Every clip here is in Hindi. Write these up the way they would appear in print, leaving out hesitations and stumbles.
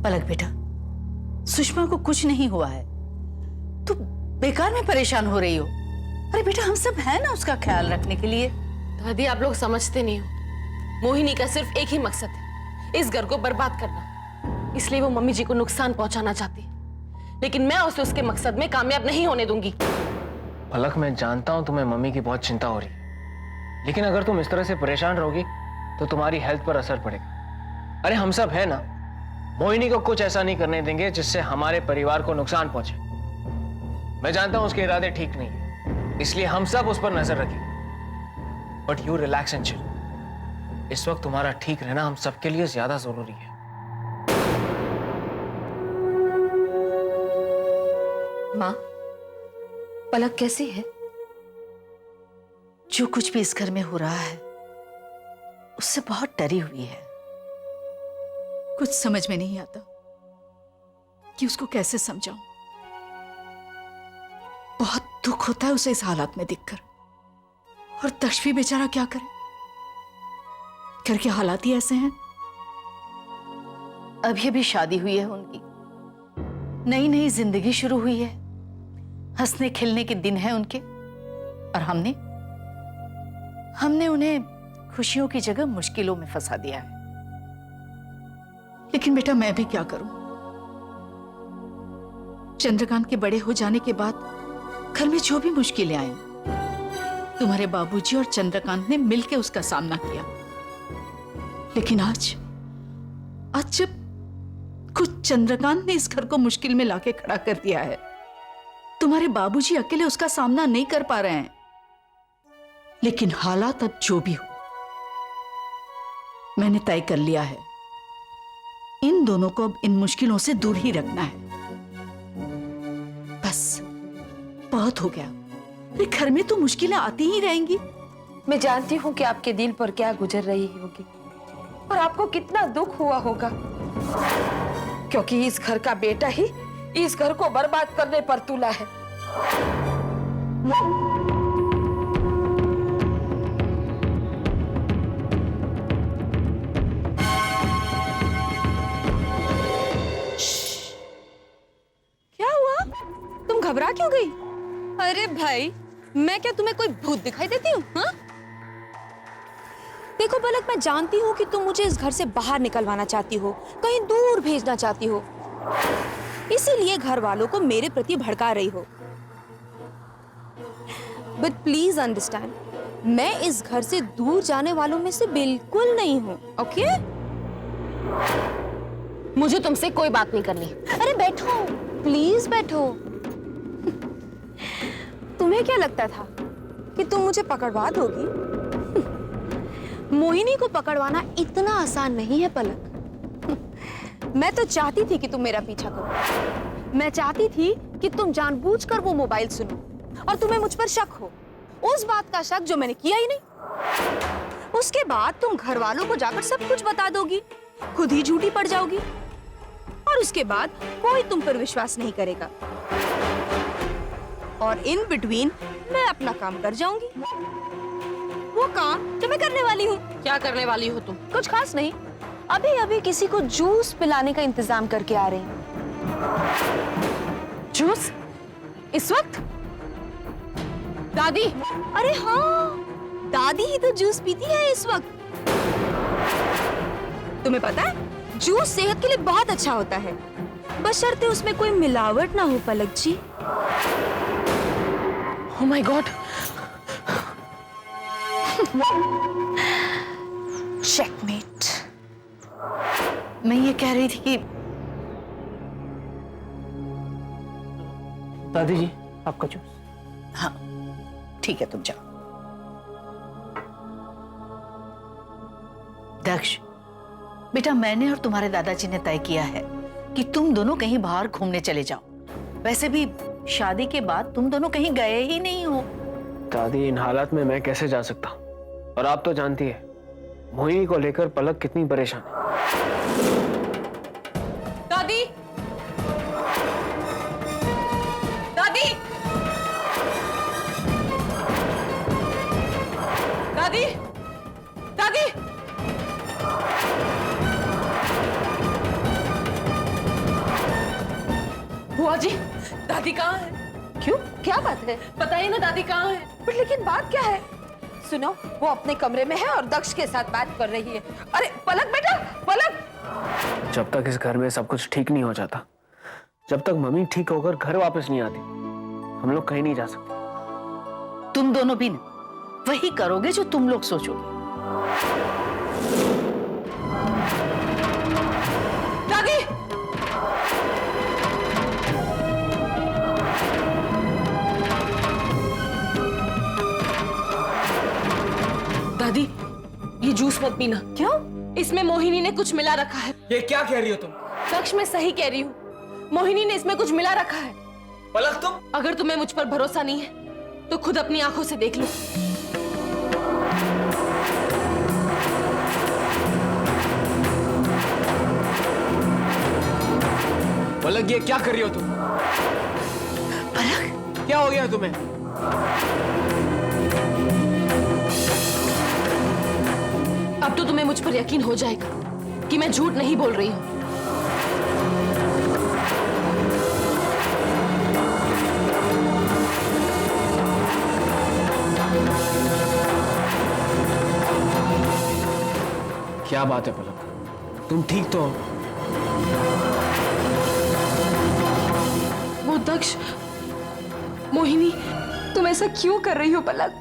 पलक बेटा, सुषमा को कुछ नहीं हुआ है, तू बेकार में परेशान हो रही हो। अरे बेटा, हम सब हैं ना उसका ख्याल रखने के लिए। दादी, आप लोग समझते नहीं हो। मोहिनी का सिर्फ एक ही मकसद है, इस घर को बर्बाद करना। इसलिए वो मम्मी जी को नुकसान पहुंचाना चाहती है, लेकिन मैं उसे उसके मकसद में कामयाब नहीं होने दूंगी। पलक, मैं जानता हूं तुम्हें मम्मी की बहुत चिंता हो रही है, लेकिन अगर तुम इस तरह से परेशान रहोगी तो तुम्हारी हेल्थ पर असर पड़ेगा। अरे हम सब है ना, मोहिनी को कुछ ऐसा नहीं करने देंगे जिससे हमारे परिवार को नुकसान पहुंचे। मैं जानता हूं उसके इरादे ठीक नहीं है, इसलिए हम सब उस पर नजर रखेंगे। But you relax and chill. इस वक्त तुम्हारा ठीक रहना हम सबके लिए ज्यादा जरूरी है। माँ, पलक कैसी है? जो कुछ भी इस घर में हो रहा है उससे बहुत डरी हुई है। कुछ समझ में नहीं आता कि उसको कैसे समझाऊं। बहुत दुख होता है उसे इस हालात में देखकर। और दक्ष भी बेचारा क्या करे, घर के हालात ही ऐसे हैं। अभी अभी शादी हुई है उनकी, नई नई जिंदगी शुरू हुई है, हंसने खेलने के दिन हैं उनके, और हमने उन्हें खुशियों की जगह मुश्किलों में फंसा दिया है। लेकिन बेटा, मैं भी क्या करूं? चंद्रकांत के बड़े हो जाने के बाद घर में जो भी मुश्किलें आई, तुम्हारे बाबूजी और चंद्रकांत ने मिलकर उसका सामना किया। लेकिन आज जब खुद चंद्रकांत ने इस घर को मुश्किल में लाके खड़ा कर दिया है, तुम्हारे बाबूजी अकेले उसका सामना नहीं कर पा रहे हैं। लेकिन हालात अब जो भी हो, मैंने तय कर लिया है, इन दोनों को अब इन मुश्किलों से दूर ही रखना है। बस बहुत हो गया। अरे घर में तो मुश्किलें आती ही रहेंगी। मैं जानती हूँ कि आपके दिल पर क्या गुजर रही होगी और आपको कितना दुख हुआ होगा, क्योंकि इस घर का बेटा ही इस घर को बर्बाद करने पर तुला है। क्या हुआ? तुम घबरा क्यों गई? अरे भाई, मैं क्या तुम्हें कोई भूत दिखाई देती हूँ? हाँ? देखो पलक, मैं जानती हूँ कि तुम मुझे इस घर से बाहर निकलवाना चाहती हो, कहीं दूर भेजना चाहती हो, इसीलिए घर वालों को मेरे प्रति भड़का रही हो। बट प्लीज अंडरस्टैंड, मैं इस घर से दूर जाने वालों में से बिल्कुल नहीं हूँ, ओके? मुझे तुमसे कोई बात नहीं करनी। अरे बैठो, प्लीज बैठो। तुम्हें क्या लगता था कि तुम मुझे पकड़वा दोगी? मोहिनी को पकड़वाना इतना आसान नहीं है पलक। मैं तो चाहती थी कि तुम मेरा पीछा करो। मैं चाहती थी कि तुम जानबूझकर वो मोबाइल सुनो और तुम्हें मुझ पर शक हो, उस बात का शक जो मैंने किया ही नहीं। उसके बाद तुम घर वालों को जाकर सब कुछ बता दोगी, खुद ही झूठी पड़ जाओगी, और उसके बाद कोई तुम पर विश्वास नहीं करेगा, और इन बिटवीन मैं अपना काम कर जाऊंगी, वो काम जो मैं करने वाली हूँ। क्या करने वाली हो तुम? कुछ खास नहीं, अभी अभी किसी को जूस पिलाने का इंतजाम करके आ रही हूँ। जूस? इस वक्त? दादी? अरे हाँ, दादी ही तो जूस पीती है इस वक्त। तुम्हें पता है, जूस सेहत के लिए बहुत अच्छा होता है, बशर्ते उसमें कोई मिलावट ना हो पलक जी। Oh my God! चेकमेट। मैं ये कह रही थी कि दादी जी, आपका जूस। हाँ ठीक है, तुम जाओ। दक्ष बेटा, मैंने और तुम्हारे दादाजी ने तय किया है कि तुम दोनों कहीं बाहर घूमने चले जाओ। वैसे भी शादी के बाद तुम दोनों कहीं गए ही नहीं हो। दादी, इन हालात में मैं कैसे जा सकता हूँ? और आप तो जानती है मोहिनी को लेकर पलक कितनी परेशान है। दादी, दादी, दादी, दादी, जी, दादी कहाँ है? क्यों, क्या बात है? बताइए ना दादी कहाँ है? पर लेकिन बात क्या है? सुनो, वो अपने कमरे में है और दक्ष के साथ बात कर रही है। अरे पलक बेटा, पलक! जब तक इस घर में सब कुछ ठीक नहीं हो जाता, जब तक मम्मी ठीक होकर घर वापस नहीं आती, हम लोग कहीं नहीं जा सकते। तुम दोनों भी ना वही करोगे जो तुम लोग सोचोगे। दादी! दादी, ये जूस मत पीना। क्यों? इसमें मोहिनी ने कुछ मिला रखा है। ये क्या कह रही हो तुम? दक्ष, मैं सही कह रही हूँ। मोहिनी ने इसमें कुछ मिला रखा है। पलक तुम? अगर तुम्हें मुझ पर भरोसा नहीं है तो खुद अपनी आंखों से देख लो। पलक, ये क्या कर रही हो तुम? पलक, क्या हो गया तुम्हें? अब तो तुम्हें मुझ पर यकीन हो जाएगा कि मैं झूठ नहीं बोल रही हूँ। क्या बात है पलक, तुम ठीक तो हो? वो दक्ष, मोहिनी, तुम ऐसा क्यों कर रही हो पलक?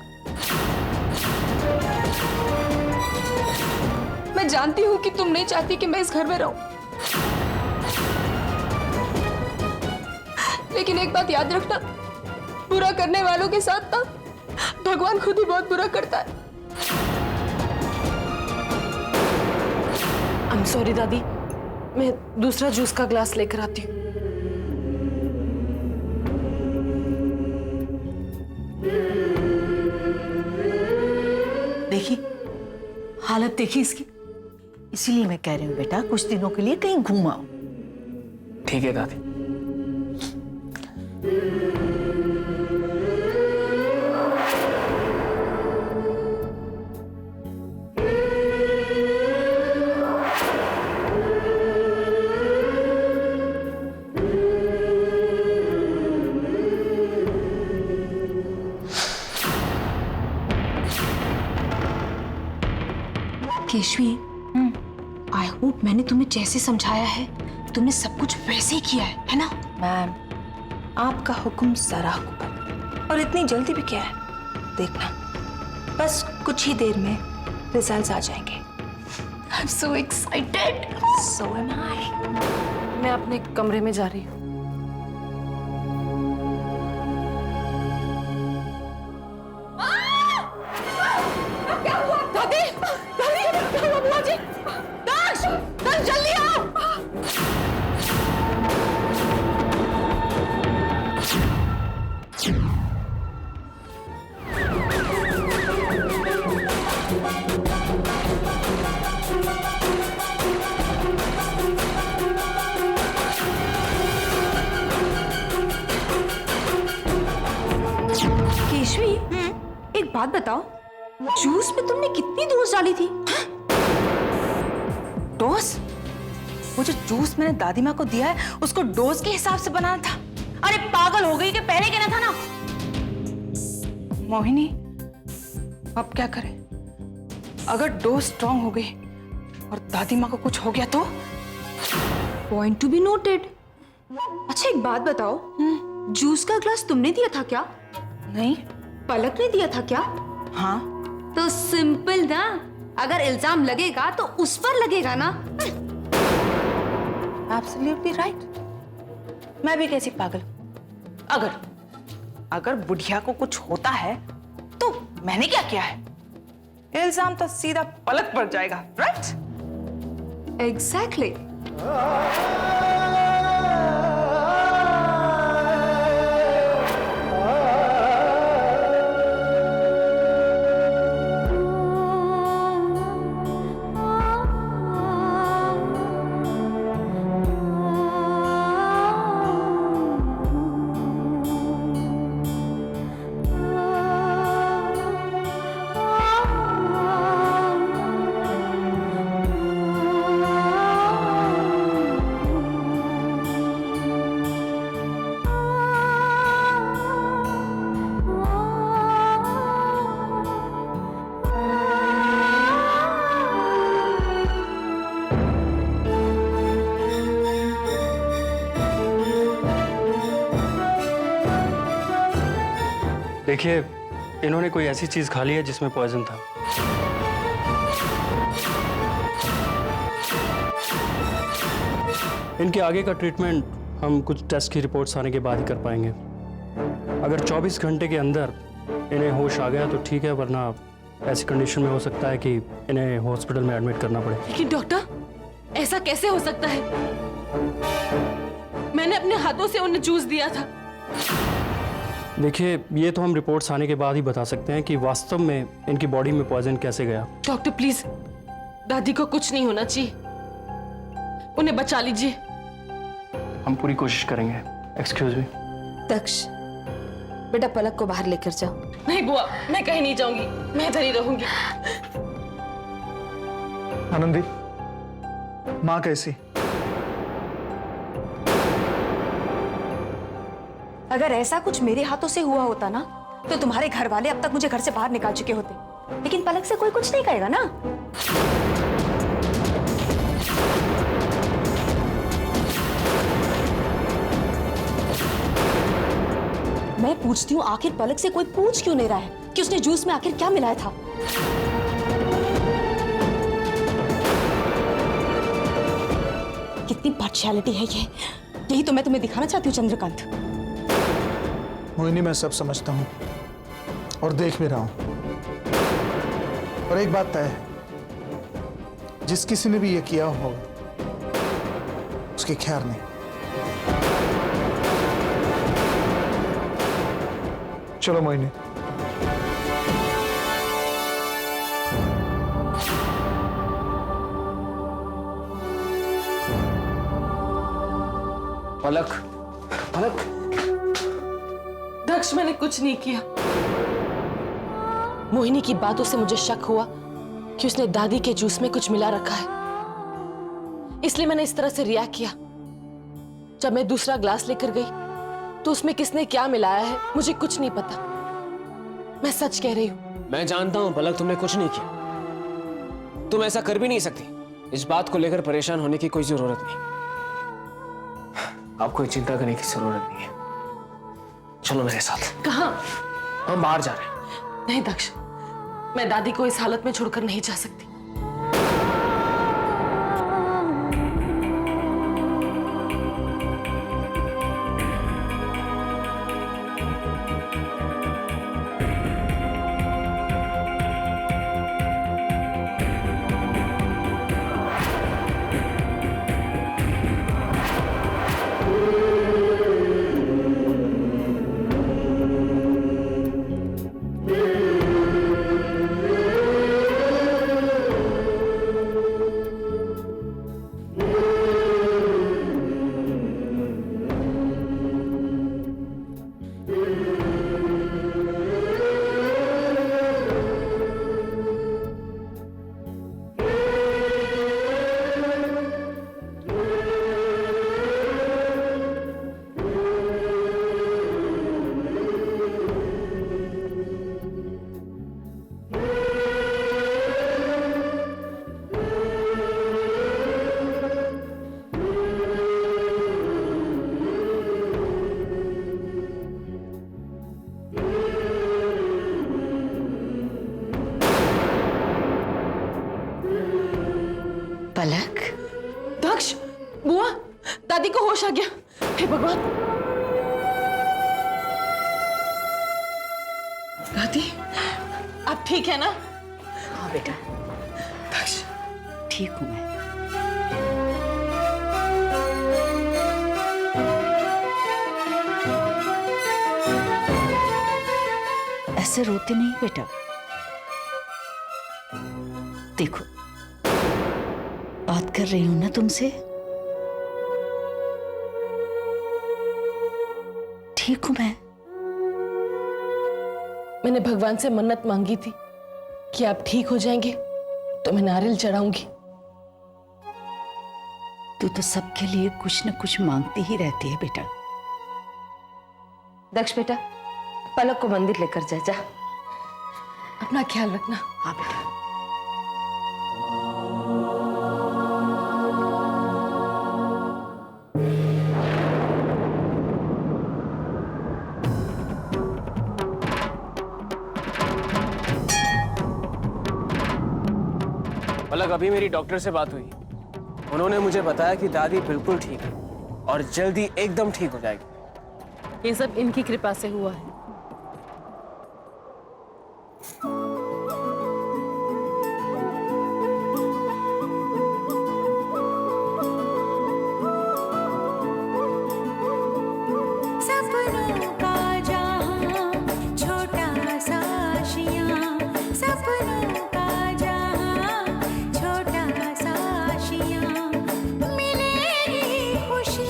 मैं जानती हूँ कि तुम नहीं चाहती कि मैं इस घर में रहूं, लेकिन एक बात याद रखना, बुरा करने वालों के साथ ना भगवान खुद ही बहुत बुरा करता है। आई एम सॉरी दादी, मैं दूसरा जूस का ग्लास लेकर आती हूँ। देखी हालत देखी इसकी। इसीलिए मैं कह रही हूँ बेटा, कुछ दिनों के लिए कहीं घूम आओ। ठीक है दादी। केशवी, आई होप मैंने तुम्हें जैसे समझाया है तुमने सब कुछ वैसे ही किया है ना? मैम, आपका हुक्म सरा हुक्म, और इतनी जल्दी भी क्या है? देखना, बस कुछ ही देर में रिजल्ट्स आ जाएंगे। I am so excited. So am I. मैं अपने कमरे में जा रही हूँ। क्या हुआ? दादी! दादी! क्या हुआ बुआ जी? दक्ष! दक्ष, जल्दी आओ! केशवी, एक बात बताओ, जूस में तुमने कितनी डोज डाली थी? डोज? वो जो जूस मैंने दादी माँ को दिया है उसको डोज के हिसाब से बनाना था। अरे पागल हो गई कि पहले कहना था ना। मोहिनी, अब क्या करें? अगर डोज स्ट्रांग हो गई और दादी माँ को कुछ हो गया तो? Point to be noted. अच्छा एक बात बताओ, जूस का ग्लास तुमने दिया था क्या? नहीं। पलक ने दिया था क्या? हाँ। तो सिंपल ना, अगर इल्जाम लगेगा तो उस पर लगेगा ना। Absolutely right. मैं भी कैसी पागल? अगर बुढ़िया को कुछ होता है तो मैंने क्या किया है? इल्जाम तो सीधा पलक पर जाएगा, राइट? एग्जैक्टली। देखिए, इन्होंने कोई ऐसी चीज खा ली है जिसमें पॉइजन था। इनके आगे का ट्रीटमेंट हम कुछ टेस्ट की रिपोर्ट्स आने के बाद ही कर पाएंगे। अगर 24 घंटे के अंदर इन्हें होश आ गया तो ठीक है, वरना ऐसी कंडीशन में हो सकता है कि इन्हें हॉस्पिटल में एडमिट करना पड़े। लेकिन डॉक्टर, ऐसा कैसे हो सकता है? मैंने अपने हाथों से उन्हें जूस दिया था। देखिए, ये तो हम रिपोर्ट्स आने के बाद ही बता सकते हैं कि वास्तव में इनकी बॉडी में पॉइजन कैसे गया। डॉक्टर प्लीज, दादी को कुछ नहीं होना चाहिए, उन्हें बचा लीजिए। हम पूरी कोशिश करेंगे। Excuse me. दक्ष, बेटा पलक को बाहर लेकर जाओ। नहीं बुआ, मैं कहीं नहीं जाऊंगी, मैं इधर ही रहूंगी। आनंदी, माँ कैसी? अगर ऐसा कुछ मेरे हाथों से हुआ होता ना, तो तुम्हारे घर वाले अब तक मुझे घर से बाहर निकाल चुके होते। लेकिन पलक से कोई कुछ नहीं कहेगा ना। मैं पूछती हूँ, आखिर पलक से कोई पूछ क्यों नहीं रहा है कि उसने जूस में आखिर क्या मिलाया था? कितनी पार्शियलिटी है ये। यही तो मैं तुम्हें दिखाना चाहती हूँ चंद्रकांत। मोहिनी, मैं सब समझता हूँ और देख भी रहा हूँ, और एक बात तय है, जिस किसी ने भी ये किया होगा उसकी खैर नहीं। चलो मोहिनी। पलक, पलक। दक्ष, मैंने कुछ नहीं किया। मोहिनी की बातों से मुझे शक हुआ कि उसने दादी के जूस में कुछ मिला रखा है, इसलिए मैंने इस तरह से रिएक्ट किया। जब मैं दूसरा ग्लास लेकर गई तो उसमें किसने क्या मिलाया है मुझे कुछ नहीं पता। मैं सच कह रही हूँ। मैं जानता हूं पलक, तुमने कुछ नहीं किया। तुम ऐसा कर भी नहीं सकती। इस बात को लेकर परेशान होने की कोई जरूरत नहीं। आपको चिंता करने की जरूरत नहीं है। चलो मेरे साथ। कहाँ? हम बाहर जा रहे हैं। नहीं दक्ष, मैं दादी को इस हालत में छोड़कर नहीं जा सकती। पलक, दक्ष, बुआ, दादी को होश आ गया। हे भगवान। दादी, आप ठीक है ना? हाँ बेटा, दक्ष, ठीक हूं मैं। ऐसे रोते नहीं बेटा। देखो, बात कर रही हूं ना तुमसे। ठीक हूं मैं। मैंने भगवान से मन्नत मांगी थी कि आप ठीक हो जाएंगे तो मैं नारियल चढ़ाऊंगी। तू तो सबके लिए कुछ न कुछ मांगती ही रहती है बेटा। दक्ष बेटा, पलक को मंदिर लेकर जा। अपना ख्याल रखना। हाँ बेटा। पलक, अभी मेरी डॉक्टर से बात हुई। उन्होंने मुझे बताया कि दादी बिल्कुल ठीक है और जल्दी एकदम ठीक हो जाएगी। ये सब इनकी कृपा से हुआ है। सपनों का जहां छोटा सा आशियां, सपनों का जहां छोटा सा आशियां, मिलेगी खुशी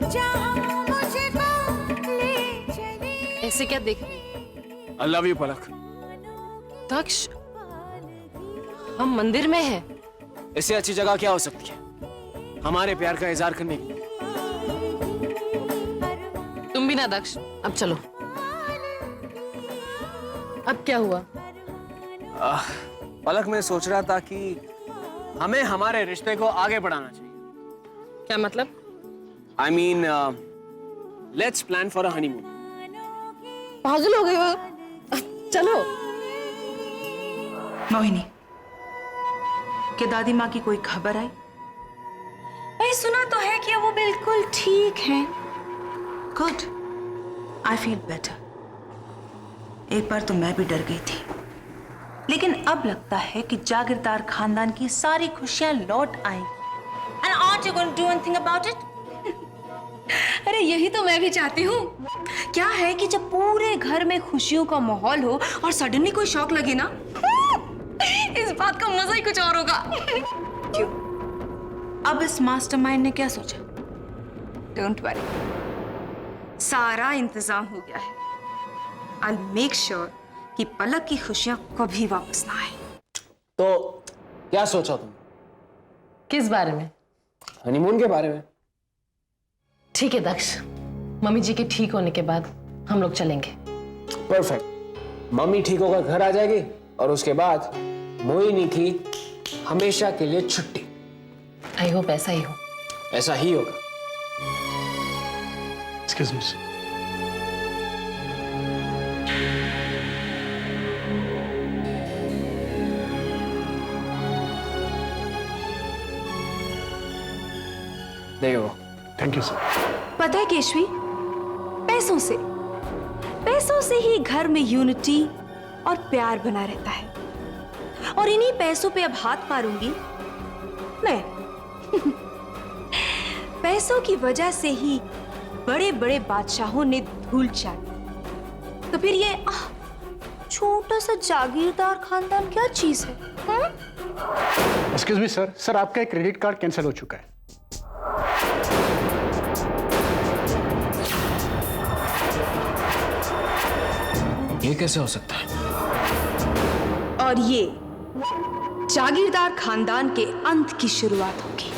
जहां मुझको ले चले। ऐसे क्या देख रहे हैं? आई लव यू पलक। दक्ष, हम मंदिर में हैं। इससे अच्छी जगह क्या हो सकती है हमारे प्यार का इजहार करने की? तुम भी ना दक्ष, अब चलो। अब क्या हुआ? पलक, मैं सोच रहा था कि हमें हमारे रिश्ते को आगे बढ़ाना चाहिए। क्या मतलब? I mean, let's plan for a honeymoon. पागल हो गए हो? चलो। मोहिनी, क्या दादी माँ की कोई खबर आई? भाई सुना तो है कि वो बिल्कुल ठीक हैं। Good, I feel better. एक बार तो मैं भी डर गई थी, लेकिन अब लगता है कि जागीरदार खानदान की सारी खुशियां लौट आएंगी। And aren't you going to do anything about it? अरे यही तो मैं भी चाहती हूँ। क्या है कि जब पूरे घर में खुशियों का माहौल हो और सडनली कोई शौक लगे ना, इस बात का मजा ही कुछ और होगा। क्यों? अब इस मास्टरमाइंड ने क्या सोचा? डोंट वरी, सारा इंतजाम हो गया है। I'll make sure कि पलक की खुशियां कभी वापस ना आए। तो क्या सोचा तुम? किस बारे में? हनीमून के बारे में। ठीक है दक्ष, मम्मी जी के ठीक होने के बाद हम लोग चलेंगे। परफेक्ट। मम्मी ठीक होकर घर आ जाएगी और उसके बाद मोहिनी की हमेशा के लिए छुट्टी। आई होप ऐसा ही हो। ऐसा ही होगा। Excuse me. देखो, थैंक यू सर। पता है केशवी, पैसों से ही घर में यूनिटी और प्यार बना रहता है। और इन्हीं पैसों पे अब हाथ मारूंगी मैं। पैसों की वजह से ही बड़े बड़े बादशाहों ने धूल चाटी, तो फिर ये छोटा सा जागीरदार खानदान क्या चीज है? एक्सक्यूज मी सर, सर आपका एक क्रेडिट कार्ड कैंसिल हो चुका है। ये कैसे हो सकता है? और ये जागीरदार खानदान के अंत की शुरुआत होगी।